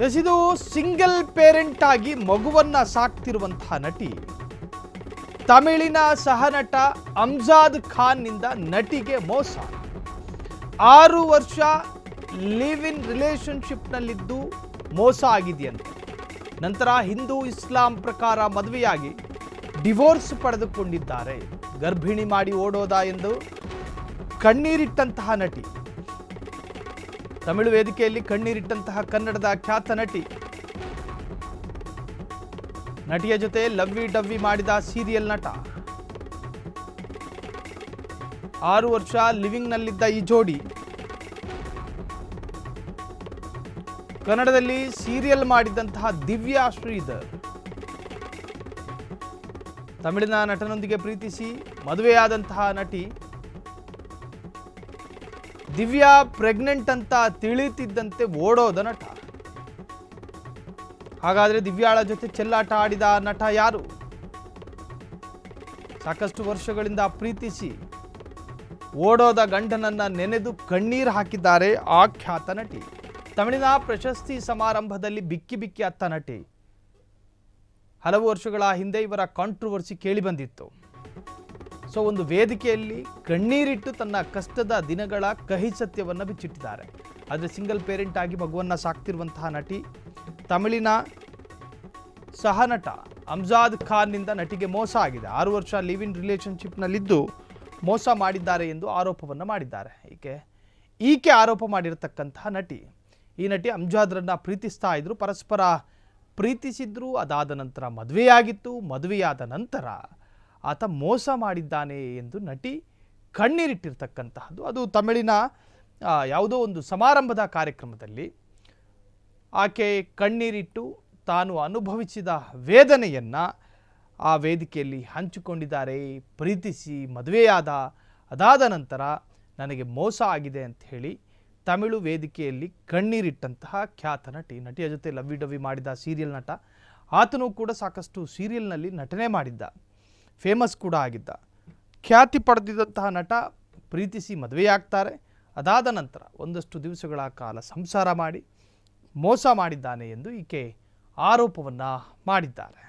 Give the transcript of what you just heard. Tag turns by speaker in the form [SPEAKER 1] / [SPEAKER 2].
[SPEAKER 1] ಇದು single parent ಆಗಿ ಮಗುವನ್ನ ಸಾಕ್ತಿರುವಂತಹ ನಟಿ ತಮಿಳಿನ ಸಹನಟ ಅಮ್ಜದ್ ಖಾನ್ ನಿಂದ ನಟಿಗೆ ಮೋಸ. 6 ವರ್ಷ ಲಿವ್ ಇನ್ ರಿಲೇಶನ್ಶಿಪ್ ನಲ್ಲಿದ್ದು ಮೋಸ ಆಗಿದೆಯಂತೆ. ನಂತರ ಹಿಂದೂ ಇಸ್ಲಾಂ ಪ್ರಕಾರ ಮದುವೆಯಾಗಿ ಡಿವೋರ್ಸ್ ಪಡೆದುಕೊಂಡಿದ್ದಾರೆ. ಗರ್ಭಿಣಿ ಮಾಡಿ ಓಡೋದ ಎಂದು ಕಣ್ಣೀರಿಟ್ಟಂತಹ ನಟಿ, ತಮಿಳು ವೇದಿಕೆಯಲ್ಲಿ ಕಣ್ಣೀರಿಟ್ಟಂತಹ ಕನ್ನಡದ ಖ್ಯಾತ ನಟಿಯ ಜೊತೆ ಲವ್ವಿ ಡವ್ವಿ ಮಾಡಿದ ಸೀರಿಯಲ್ ನಟ. 6 ವರ್ಷ ಲಿವಿಂಗ್ ನಲ್ಲಿದ್ದ ಈ ಜೋಡಿ ಕನ್ನಡದಲ್ಲಿ ಸೀರಿಯಲ್ ಮಾಡಿದಂತಹ ದಿವ್ಯಾ ಶ್ರೀಧರ್ ತಮಿಳಿನ ನಟನೊಂದಿಗೆ ಪ್ರೀತಿಸಿ ಮದುವೆಯಾದಂತಹ ನಟಿ ದಿವ್ಯಾ ಪ್ರೆಗ್ನೆಂಟ್ ಅಂತ ತಿಳಿತಿದ್ದಂತೆ ಓಡೋದ ನಟ. ಹಾಗಾದ್ರೆ ದಿವ್ಯಾಳ ಜೊತೆ ಚೆಲ್ಲಾಟ ಆಡಿದ ನಟ ಯಾರು? ಸಾಕಷ್ಟು ವರ್ಷಗಳಿಂದ ಪ್ರೀತಿಸಿ ಓಡೋದ ಗಂಡನನ್ನ ನೆನೆದು ಕಣ್ಣೀರು ಹಾಕಿದ್ದಾರೆ ಆ ಖ್ಯಾತ ನಟಿ. ತಮಿಳಿನ ಪ್ರಶಸ್ತಿ ಸಮಾರಂಭದಲ್ಲಿ ಬಿಕ್ಕಿ ಬಿಕ್ಕಿ ಅತ್ತ ನಟಿ. ಹಲವು ವರ್ಷಗಳ ಹಿಂದೆ ಇವರ ಕಾಂಟ್ರವರ್ಸಿ ಕೇಳಿ ಬಂದಿತ್ತು. ಸೊ ಒಂದು ವೇದಿಕೆಯಲ್ಲಿ ಕಣ್ಣೀರಿಟ್ಟು ತನ್ನ ಕಷ್ಟದ ದಿನಗಳ ಕಹಿ ಸತ್ಯವನ್ನು ಬಿಚ್ಚಿಟ್ಟಿದ್ದಾರೆ. ಆದರೆ ಸಿಂಗಲ್ ಪೇರೆಂಟ್ ಆಗಿ ಮಗುವನ್ನ ಸಾಕ್ತಿರುವಂತಹ ನಟಿ ತಮಿಳಿನ ಸಹನಟ ಅಮ್ಜದ್ ಖಾನ್ ನಿಂದ ನಟಿಗೆ ಮೋಸ ಆಗಿದೆ. 6 ವರ್ಷ ಲಿವ್ ಇನ್ ರಿಲೇಶನ್ಶಿಪ್ನಲ್ಲಿದ್ದು ಮೋಸ ಮಾಡಿದ್ದಾರೆ ಎಂದು ಆರೋಪವನ್ನು ಮಾಡಿದ್ದಾರೆ. ಈಕೆ ಆರೋಪ ಮಾಡಿರತಕ್ಕಂತಹ ನಟಿ. ಈ ನಟಿ ಅಮ್ಜದ್ರನ್ನ ಪ್ರೀತಿಸ್ತಾ ಇದ್ರು, ಪರಸ್ಪರ ಪ್ರೀತಿಸಿದ್ರು. ಅದಾದ ನಂತರ ಮದುವೆಯಾಗಿತ್ತು. ಮದುವೆಯಾದ ನಂತರ ಆತ ಮೋಸ ಮಾಡಿದ್ದಾನೆ ಎಂದು ನಟಿ ಕಣ್ಣೀರಿಟ್ಟಿರ್ತಕ್ಕಂತಹದ್ದು. ಅದು ತಮಿಳಿನ ಯಾವುದೋ ಒಂದು ಸಮಾರಂಭದ ಕಾರ್ಯಕ್ರಮದಲ್ಲಿ ಆಕೆ ಕಣ್ಣೀರಿಟ್ಟು ತಾನು ಅನುಭವಿಸಿದ ವೇದನೆಯನ್ನು ಆ ವೇದಿಕೆಯಲ್ಲಿ ಹಂಚಿಕೊಂಡಿದ್ದಾರೆ. ಪ್ರೀತಿಸಿ ಅದಾದ ನಂತರ ನನಗೆ ಮೋಸ ಆಗಿದೆ ಅಂತ ಹೇಳಿ ತಮಿಳು ವೇದಿಕೆಯಲ್ಲಿ ಕಣ್ಣೀರಿಟ್ಟಂತಹ ಖ್ಯಾತ ನಟಿಯ ಜೊತೆ ಲವ್ವಿ ಡವ್ವಿ ಮಾಡಿದ ಸೀರಿಯಲ್ ನಟ. ಆತನೂ ಕೂಡ ಸಾಕಷ್ಟು ಸೀರಿಯಲ್ನಲ್ಲಿ ನಟನೆ ಮಾಡಿದ್ದ, ಫೇಮಸ್ ಕೂಡ ಆಗಿದ್ದ. ಖ್ಯಾತಿ ಪಡೆದಿದ್ದಂತಹ ನಟ ಪ್ರೀತಿಸಿ ಮದುವೆಯಾಗ್ತಾರೆ. ಅದಾದ ನಂತರ ಒಂದಷ್ಟು ದಿವಸಗಳ ಕಾಲ ಸಂಸಾರ ಮಾಡಿ ಮೋಸ ಮಾಡಿದ್ದಾನೆ ಎಂದು ಈಕೆ ಆರೋಪವನ್ನು ಮಾಡಿದ್ದಾರೆ.